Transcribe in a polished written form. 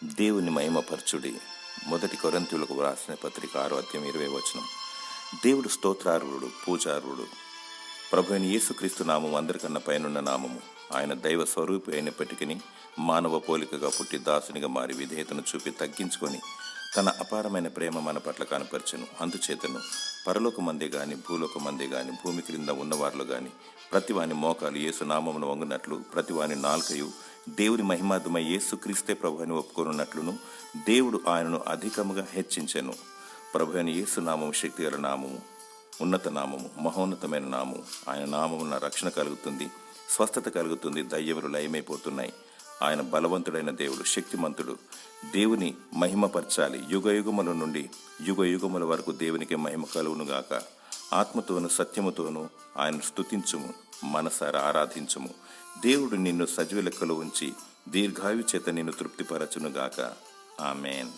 దేవుని మహిమపరచుడి. 1 కొరింథీయులకు వ్రాసిన పత్రిక 6:20. దేవుడు స్తోత్రార్హుడు, పూజార్హుడు. ప్రభువైన యేసుక్రీస్తు నామం అందరికన్నా పైనున్న నామము. ఆయన దైవ స్వరూపి అయినప్పటికీ మానవ పోలికగా పుట్టి దాసునిగా మారి విధేయతను చూపి తగ్గించుకొని తన అపారమైన ప్రేమ మన పట్ల కనపరచెను. అందుచేతను పరలోకమందే గాని భూలోకమందే గాని భూమి క్రింద ఉన్నవారిలో గాని ప్రతివాని మోకాలు యేసు నామమును వంగునట్లు ప్రతివాని నాలుకయు దేవుని మహిమార్థమై యేసుక్రీస్తే ప్రభు అని ఒప్పుకొనున్నట్లును దేవుడు ఆయనను అధికముగా హెచ్చించెను. ప్రభు అయిన యేసు నామము శక్తిగల నామము, ఉన్నత నామము, మహోన్నతమైన నామము. ఆయన నామమున రక్షణ కలుగుతుంది, స్వస్థత కలుగుతుంది, దయ్యములు లయమైపోతున్నాయి. ఆయన బలవంతుడైన దేవుడు, శక్తిమంతుడు. దేవుని మహిమపరచాలి. యుగ యుగముల నుండి యుగ యుగముల వరకు దేవునికి మహిమ కలుగునుగాక. ఆత్మతోను సత్యముతోనూ ఆయన స్తుతించుము, మనసారా ఆరాధించుము. దేవుడు నిన్ను సజీవ లెక్కలో ఉంచి దీర్ఘాయు చేత నిన్ను తృప్తిపరచునుగాక. ఆమేన్.